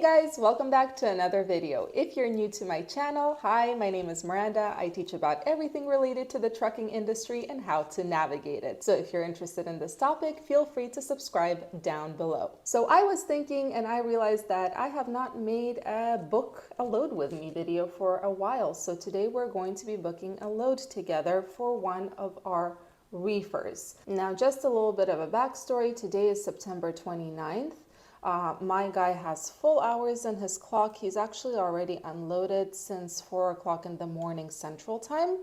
guys, welcome back to another video. If you're new to my channel, hi, my name is Miranda. I teach about everything related to the trucking industry and how to navigate it. So if you're interested in this topic, feel free to subscribe down below. So I was thinking and I realized that I have not made a book a load with me video for a while. So today we're going to be booking a load together for one of our reefers. Now, just a little bit of a backstory. Today is September 29th. My guy has full hours in his clock. He's actually already unloaded since 4 o'clock in the morning Central Time.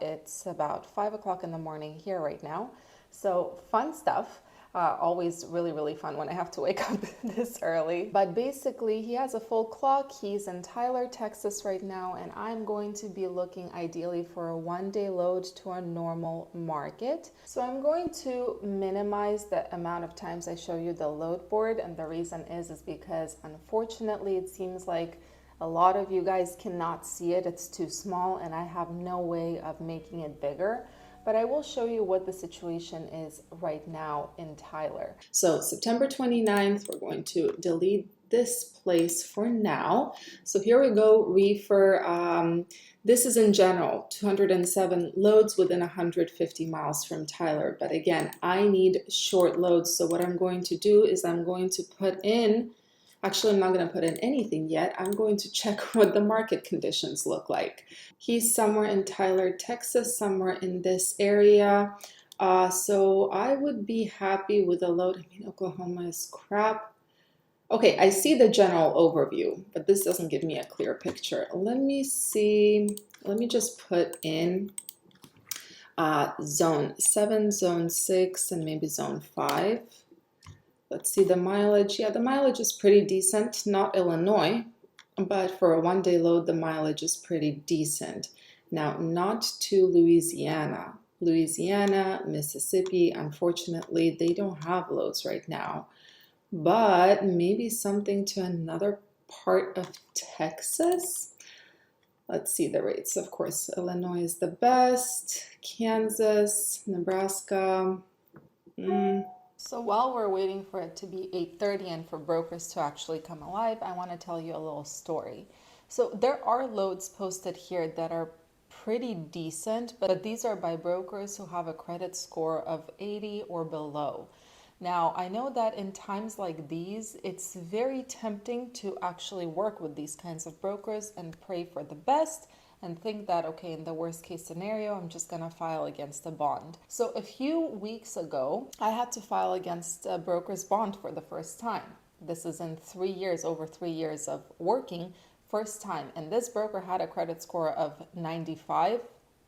It's about 5 o'clock in the morning here right now. So fun stuff. Always really fun when I have to wake up this early. But basically, he has a full clock. He's in Tyler, Texas right now, and I'm going to be looking ideally for a one-day load to a normal market. So I'm going to minimize the amount of times I show you the load board, and the reason is because unfortunately it seems like a lot of you guys cannot see it. It's too small, and I have no way of making it bigger. But I will show you what the situation is right now in Tyler. So September 29th, we're going to delete this place for now. So here we go, Reefer. This is in general, 207 loads within 150 miles from Tyler. But again, I need short loads. So what I'm going to do is I'm going to put in, actually, I'm not going to put in anything yet. I'm going to check what the market conditions look like. He's somewhere in Tyler, Texas, somewhere in this area. So I would be happy with a load. I mean, Oklahoma is crap. Okay, I see the general overview, but this doesn't give me a clear picture. Let me see. Let me just put in zone 7, zone 6, and maybe zone 5. Let's see the mileage. Yeah, the mileage is pretty decent. Not Illinois, but for a one-day load, the mileage is pretty decent. Now, not to Louisiana. Louisiana, Mississippi, unfortunately, they don't have loads right now. But maybe something to another part of Texas. Let's see the rates. Of course, Illinois is the best. Kansas, Nebraska. So while we're waiting for it to be 8:30 and for brokers to actually come alive, I want to tell you a little story. So there are loads posted here that are pretty decent, but these are by brokers who have a credit score of 80 or below. Now, I know that in times like these, it's very tempting to actually work with these kinds of brokers and pray for the best and think that, okay, in the worst case scenario, I'm just gonna file against a bond. So a few weeks ago, I had to file against a broker's bond for the first time. This is in 3 years, over 3 years of working, first time. And this broker had a credit score of 95,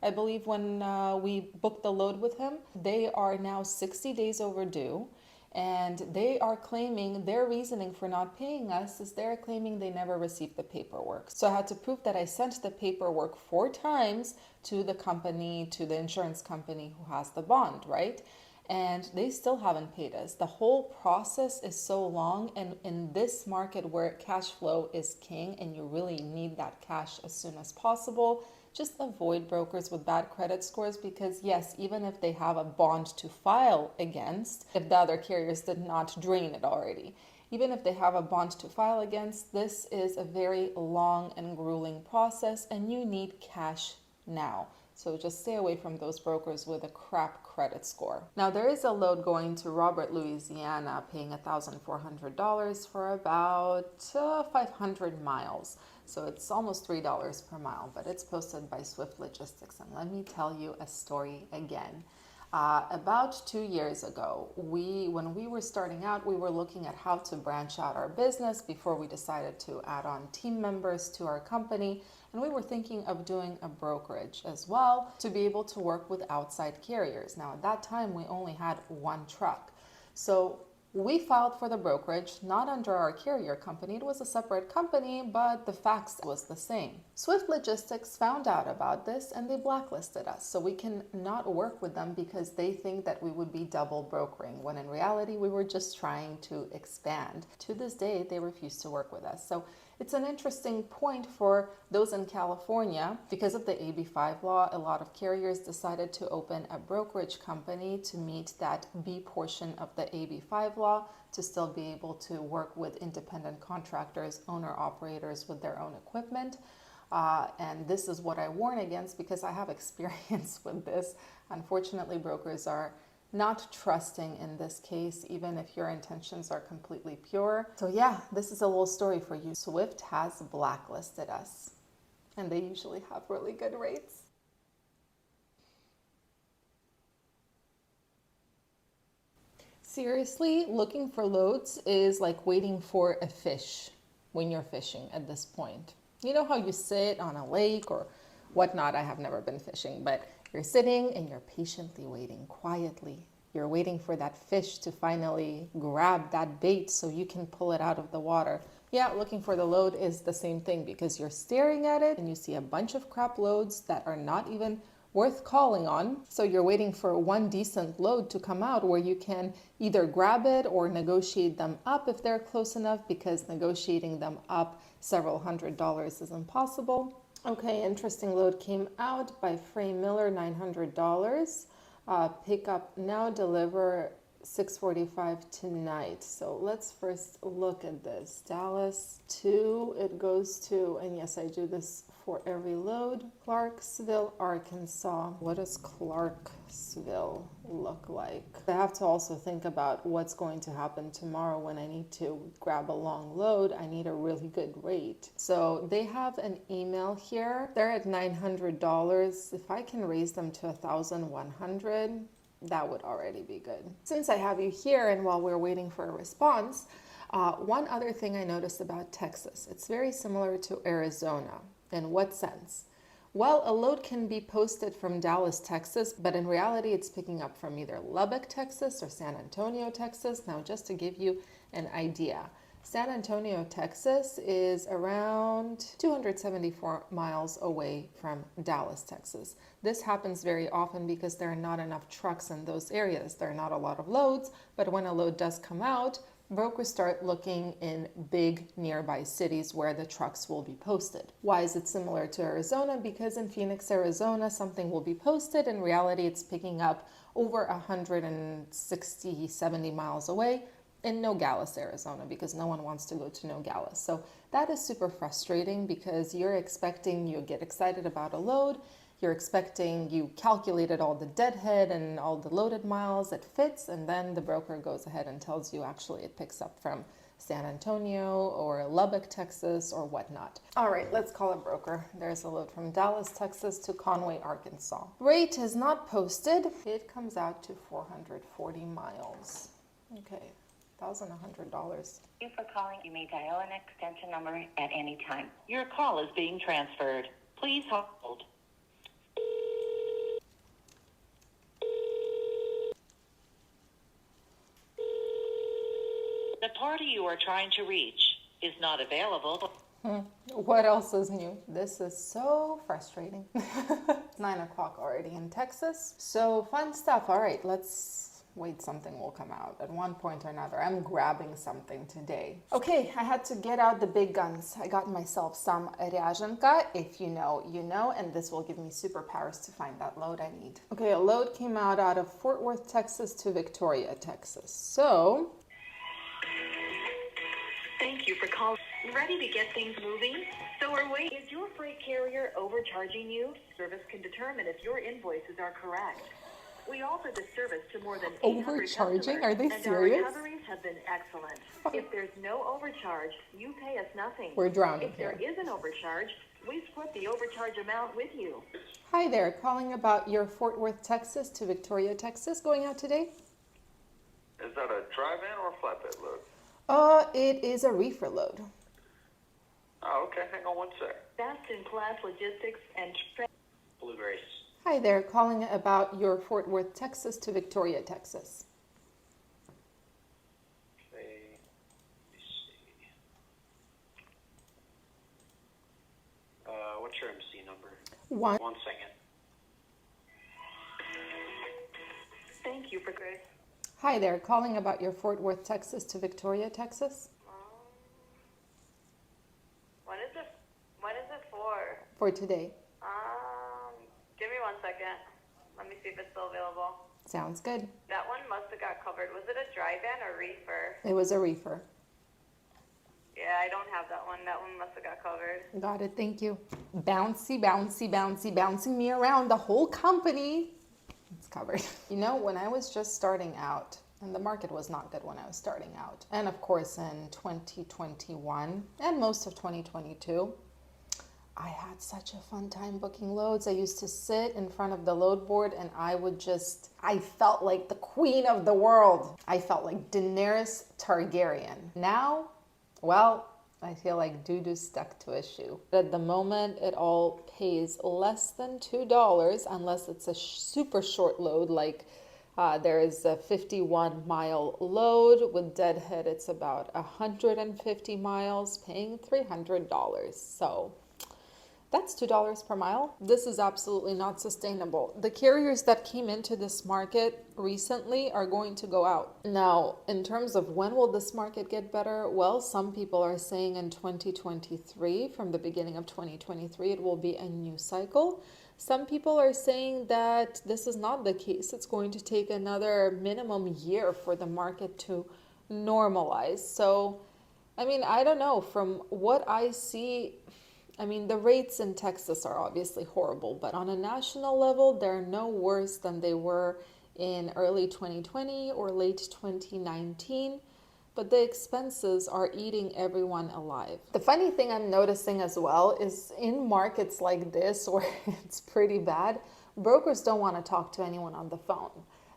I believe, when we booked the load with him. They are now 60 days overdue. And they are claiming, their reasoning for not paying us is they're claiming they never received the paperwork. So I had to prove that I sent the paperwork 4 times to the company, to the insurance company who has the bond, right? And they still haven't paid us. The whole process is so long, and in this market where cash flow is king and you really need that cash as soon as possible, just avoid brokers with bad credit scores, because yes, even if they have a bond to file against, if the other carriers did not drain it already, even if they have a bond to file against, this is a very long and grueling process and you need cash now. So just stay away from those brokers with a crap credit score. Now, there is a load going to Robert, Louisiana, paying $1,400 for about 500 miles. So it's almost $3 per mile, but it's posted by Swift Logistics. And let me tell you a story again. About 2 years ago, when we were starting out, we were looking at how to branch out our business before we decided to add on team members to our company. And we were thinking of doing a brokerage as well to be able to work with outside carriers. Now, at that time, we only had 1 truck. So we filed for the brokerage, not under our carrier company. It was a separate company, but the fax was the same. Swift Logistics found out about this and they blacklisted us. So we can not work with them because they think that we would be double brokering, when in reality, we were just trying to expand. To this day, they refuse to work with us. So it's an interesting point for those in California. Because of the AB5 law, a lot of carriers decided to open a brokerage company to meet that B portion of the AB5 law to still be able to work with independent contractors, owner-operators with their own equipment. And this is what I warn against because I have experience with this. Unfortunately, brokers are not trusting in this case, even if your intentions are completely pure. So yeah, this is a little story for you. Swift has blacklisted us, and they usually have really good rates. Seriously, looking for loads is like waiting for a fish when you're fishing at this point. You know how you sit on a lake or whatnot? I have never been fishing, but you're sitting and you're patiently waiting quietly. You're waiting for that fish to finally grab that bait so you can pull it out of the water. Yeah, looking for the load is the same thing because you're staring at it and you see a bunch of crap loads that are not even worth calling on. So you're waiting for one decent load to come out where you can either grab it or negotiate them up if they're close enough, because negotiating them up several $100s is impossible. Okay, interesting load came out by Frey Miller, $900. Pick up now, deliver 6:45 tonight. So let's first look at this. Dallas to, it goes to, and yes, I do this for every load. Clarksville, Arkansas. What does Clarksville look like? I have to also think about what's going to happen tomorrow when I need to grab a long load. I need a really good rate. So they have an email here. They're at $900. If I can raise them to $1,100, that would already be good. Since I have you here and while we're waiting for a response, one other thing I noticed about Texas, it's very similar to Arizona. In what sense? Well, a load can be posted from Dallas, Texas, but in reality it's picking up from either Lubbock, Texas or San Antonio, Texas. Now, just to give you an idea, San Antonio, Texas is around 274 miles away from Dallas, Texas. This happens very often because there are not enough trucks in those areas. There are not a lot of loads, but when a load does come out, brokers start looking in big nearby cities where the trucks will be posted. Why is it similar to Arizona? Because in Phoenix, Arizona, something will be posted. In reality, it's picking up over 160, 70 miles away in Nogales, Arizona, because no one wants to go to Nogales. So that is super frustrating because you're expecting, you get excited about a load, you're expecting, you calculated all the deadhead and all the loaded miles, it fits, and then the broker goes ahead and tells you actually it picks up from San Antonio or Lubbock, Texas or whatnot. All right, let's call a broker. There's a load from Dallas, Texas to Conway, Arkansas. Rate is not posted. It comes out to 440 miles. Okay, $1,100. Thank you for calling. You may dial an extension number at any time. Your call is being transferred. Please hold. The party you are trying to reach is not available. What else is new? This is so frustrating. It's 9 o'clock already in Texas. So fun stuff. All right, let's wait, something will come out at one point or another. I'm grabbing something today. Okay, I had to get out the big guns. I got myself some ryaženka. If you know, you know, and this will give me superpowers to find that load I need. Okay, a load came out of Fort Worth, Texas to Victoria, Texas. So Thank you for calling. Ready to get things moving? So are we. Is your freight carrier overcharging you? Service can determine if your invoices are correct. We offer this service to more than 800 overcharging? customers, Are they and serious? our recoveries have been excellent. If there's no overcharge, you pay us nothing. We're drowning If there here. is an overcharge, we split the overcharge amount with you. Hi there, calling about your Fort Worth, Texas to Victoria, Texas going out today? Is that a drive-in or a flatbed load? It is a reefer load. Oh, okay. Hang on one sec. Best-in-class logistics and Blueberries. Hi there, calling about your Fort Worth, Texas to Victoria, Texas. Okay. Let me see. What's your MC number? One. 1 second. Thank you for grace. Hi there, calling about your Fort Worth, Texas to Victoria, Texas. When is it for? For today. Give me 1 second. Let me see if it's still available. Sounds good. That one must have got covered. Was it a dry van or reefer? It was a reefer. Yeah, I don't have that one. That one must have got covered. Got it, thank you. Bouncy, bouncy, bouncy, bouncing me around the whole company. It's covered. You know, when I was just starting out, and the market was not good when I was starting out, and of course in 2021 and most of 2022, I had such a fun time booking loads. I used to sit in front of the load board and I felt like the queen of the world. I felt like Daenerys Targaryen. Now, well, I feel like doo-doo stuck to a shoe. At the moment, it all pays less than $2 unless it's a super short load, like there is a 51-mile load. With deadhead, it's about 150 miles, paying $300. So that's $2 per mile. This is absolutely not sustainable. The carriers that came into this market recently are going to go out. Now, in terms of when will this market get better? Well, some people are saying in 2023, from the beginning of 2023, it will be a new cycle. Some people are saying that this is not the case. It's going to take another minimum year for the market to normalize. So, I mean, I don't know. From what I see, I mean, the rates in Texas are obviously horrible, but on a national level, they're no worse than they were in early 2020 or late 2019. But the expenses are eating everyone alive. The funny thing I'm noticing as well is in markets like this, where it's pretty bad, brokers don't want to talk to anyone on the phone.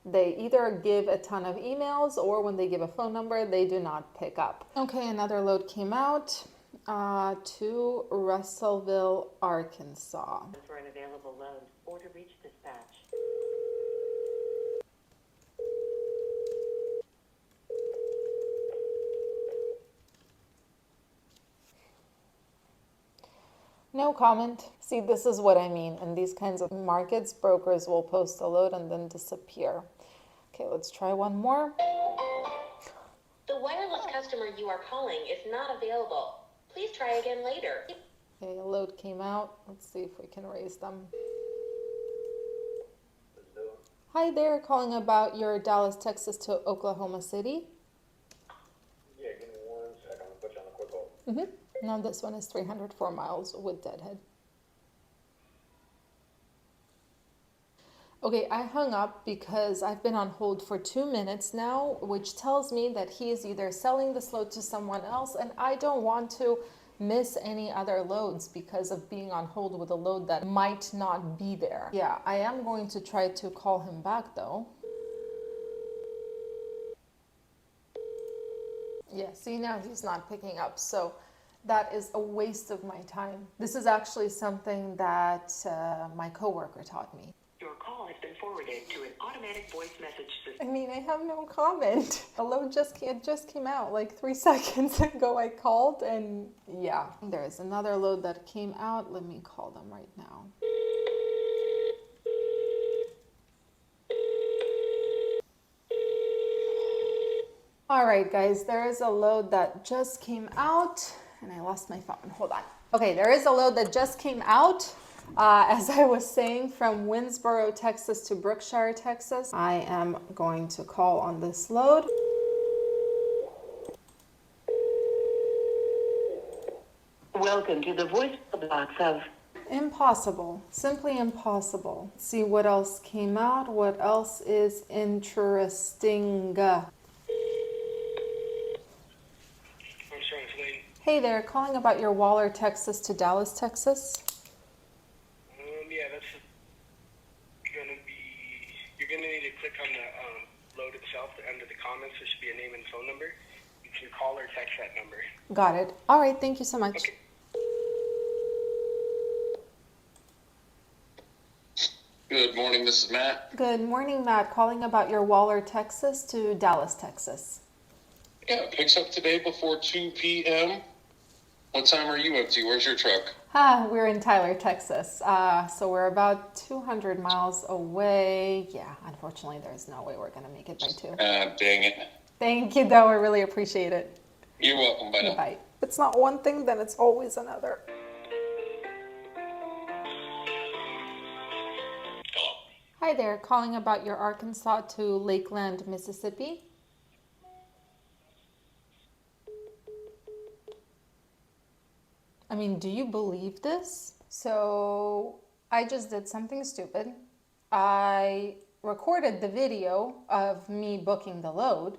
They either give a ton of emails, or when they give a phone number, they do not pick up. Okay, another load came out. To Russellville, Arkansas. For an available load or to reach dispatch. No comment. See, this is what I mean. In these kinds of markets, brokers will post a load and then disappear. Okay, let's try one more. The wireless customer you are calling is not available. Please try again later. Okay, a load came out. Let's see if we can raise them. Hi there, calling about your Dallas, Texas to Oklahoma City. Yeah, give me 1 second. I'm gonna put you on a quick hold. Now this one is 304 miles with deadhead. Okay, I hung up because I've been on hold for 2 minutes now, which tells me that he is either selling this load to someone else, and I don't want to miss any other loads because of being on hold with a load that might not be there. Yeah, I am going to try to call him back though. Yeah, see, now he's not picking up, so that is a waste of my time. This is actually something that my coworker taught me. Your call has been forwarded to an automatic voice message system. I mean, I have no comment. A load just came out like 3 seconds ago. I called and yeah. There's another load that came out. Let me call them right now. All right, guys, there is a load that just came out and I lost my phone. Hold on. Okay, there is a load that just came out. As I was saying, from Winsboro, Texas to Brookshire, Texas. I am going to call on this load. Welcome to the voice box of... Impossible. Simply impossible. Let's see what else came out. What else is interesting? Hey there, calling about your Waller, Texas to Dallas, Texas. Yeah, that's gonna be. You're gonna need to click on the load itself. Under the comments, there should be a name and phone number. You can call or text that number. Got it. All right, thank you so much. Okay. Good morning, this is Matt. Good morning, Matt. Calling about your Waller, Texas to Dallas, Texas. Yeah, it picks up today before 2 p.m. What time are you up to? Where's your truck? We're in Tyler, Texas. So we're about 200 miles away. Yeah, unfortunately, there's no way we're going to make it by 2. Dang it. Thank you, though. I really appreciate it. You're welcome. Bye now. Bye. If it's not one thing, then it's always another. Hello. Hi there, calling about your Arkansas to Lakeland, Mississippi. I mean, do you believe this? So I just did something stupid. I recorded the video of me booking the load,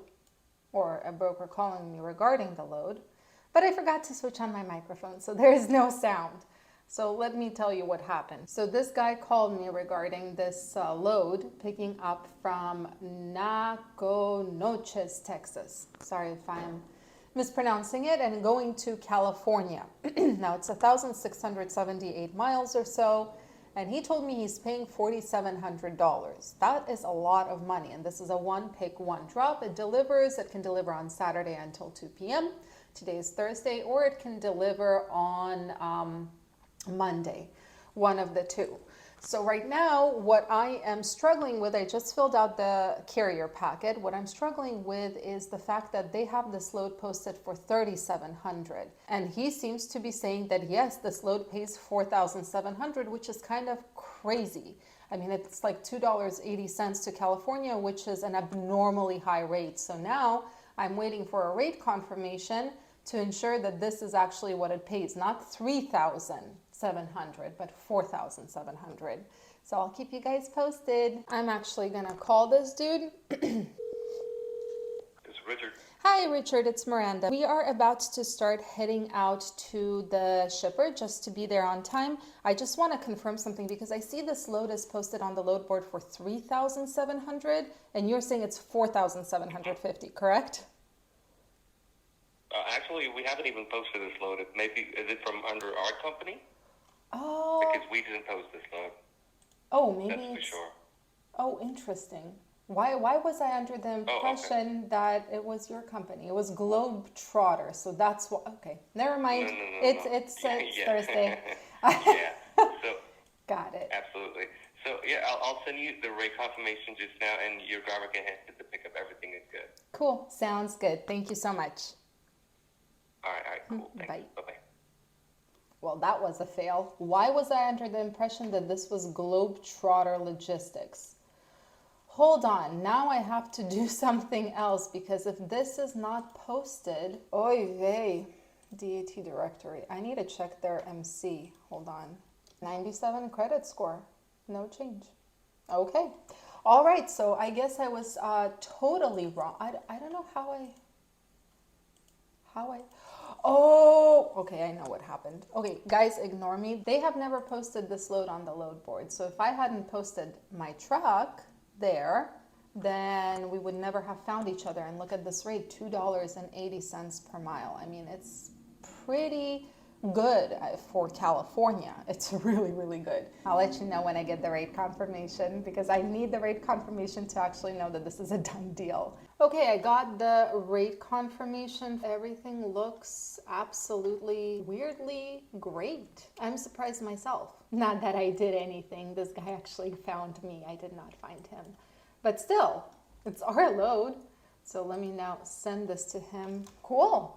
or a broker calling me regarding the load, but I forgot to switch on my microphone, so there is no sound. So let me tell you what happened. So this guy called me regarding this load picking up from Nacogdoches, Texas. Sorry if I'm mispronouncing it, and going to California. Now it's 1,678 miles or so, and he told me he's paying $4,700. That is a lot of money, and this is a one pick, one drop. It can deliver on Saturday until 2 p.m. Today is Thursday, or it can deliver on Monday, one of the two. So right now, what I am struggling with, I just filled out the carrier packet. What I'm struggling with is the fact that they have this load posted for $3,700. And he seems to be saying that, yes, this load pays $4,700, which is kind of crazy. I mean, it's like $2.80 to California, which is an abnormally high rate. So now I'm waiting for a rate confirmation to ensure that this is actually what it pays, not $3,700, but $4,700. So I'll keep you guys posted. I'm actually gonna call this dude. It's Richard. Hi, Richard, it's Miranda. We are about to start heading out to the shipper just to be there on time. I just want to confirm something because I see this load is posted on the load board for $3,700 and you're saying it's $4,750, correct? Actually, we haven't even posted this load. Is it from under our company? Oh. Because we didn't post this load. Oh, maybe That's for it's... sure. Oh, interesting. Why was I under the impression that it was your company? It was Globetrotter, so that's what. Okay, never mind. No. It's Thursday. Yeah. So. Got it. Absolutely. So yeah, I'll send you the rate confirmation just now, and your driver can head to pick up. Everything is good. Cool. Sounds good. Thank you so much. All right, cool. Thanks. Bye. Bye-bye. Well, that was a fail. Why was I under the impression that this was Globetrotter Logistics? Hold on, now I have to do something else because if this is not posted, oy vey, DAT directory. I need to check their MC. Hold on. 97 credit score. No change. Okay. All right, so I guess I was totally wrong. I don't know how I... Oh, okay, I know what happened. Okay, guys, ignore me. They have never posted this load on the load board. So if I hadn't posted my truck there, then we would never have found each other. And look at this rate, $2.80 per mile. I mean, it's pretty good for California. It's really, really good. I'll let you know when I get the rate confirmation because I need the rate confirmation to actually know that this is a done deal. Okay, I got the rate confirmation. Everything looks absolutely weirdly great. I'm surprised myself. Not that I did anything. This guy actually found me. I did not find him. But still, it's our load. So let me now send this to him. Cool.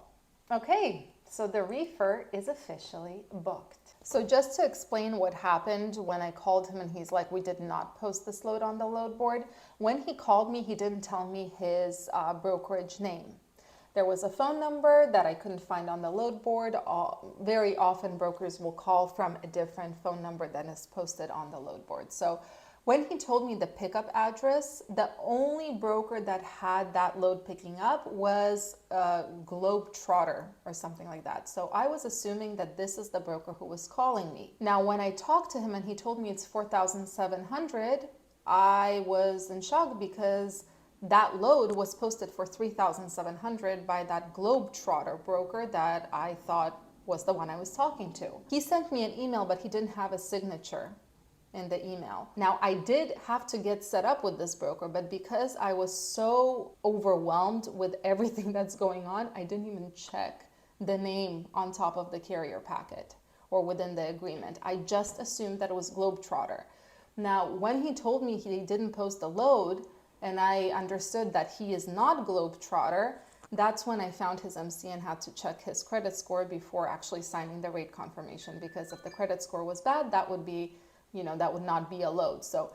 Okay. So the reefer is officially booked. So just to explain what happened when I called him and he's like, we did not post this load on the load board. When he called me, he didn't tell me his brokerage name. There was a phone number that I couldn't find on the load board. Very often brokers will call from a different phone number than is posted on the load board. So when he told me the pickup address, the only broker that had that load picking up was Globetrotter or something like that. So I was assuming that this is the broker who was calling me. Now, when I talked to him and he told me it's $4,700, I was in shock because that load was posted for $3,700 by that Globetrotter broker that I thought was the one I was talking to. He sent me an email, but he didn't have a signature in the email. Now, I did have to get set up with this broker, but because I was so overwhelmed with everything that's going on, I didn't even check the name on top of the carrier packet or within the agreement. I just assumed that it was Globetrotter. Now, when he told me he didn't post the load and I understood that he is not Globetrotter, that's when I found his MC and had to check his credit score before actually signing the rate confirmation, because if the credit score was bad, that would be, that would not be a load. So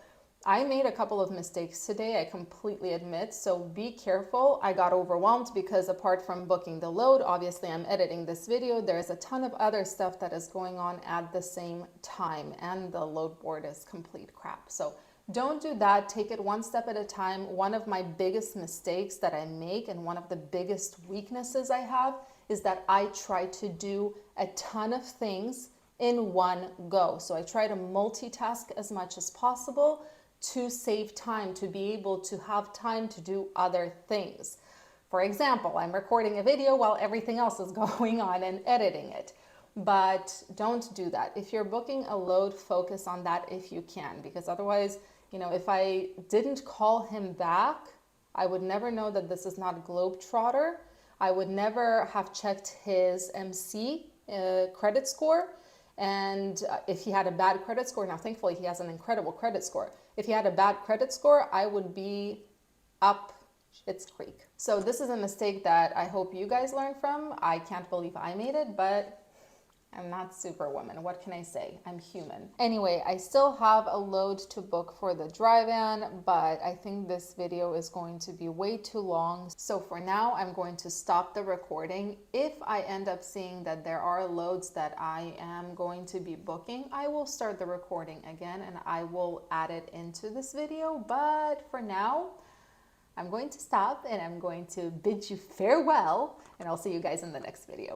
I made a couple of mistakes today, I completely admit, so be careful. I got overwhelmed because apart from booking the load, obviously I'm editing this video, there's a ton of other stuff that is going on at the same time, and the load board is complete crap. So don't do that, take it one step at a time. One of my biggest mistakes that I make, and one of the biggest weaknesses I have, is that I try to do a ton of things in one go. So I try to multitask as much as possible to save time, to be able to have time to do other things. For example, I'm recording a video while everything else is going on and editing it. But don't do that. If you're booking a load, focus on that if you can, because otherwise, you know, if I didn't call him back, I would never know that this is not Globetrotter. I would never have checked his MC credit score. And if he had a bad credit score, now thankfully he has an incredible credit score. If he had a bad credit score, I would be up Schitt's Creek. So this is a mistake that I hope you guys learn from. I can't believe I made it, but I'm not Superwoman. What can I say? I'm human. Anyway, I still have a load to book for the dry-van, but I think this video is going to be way too long. So for now, I'm going to stop the recording. If I end up seeing that there are loads that I am going to be booking, I will start the recording again and I will add it into this video. But for now, I'm going to stop and I'm going to bid you farewell, and I'll see you guys in the next video.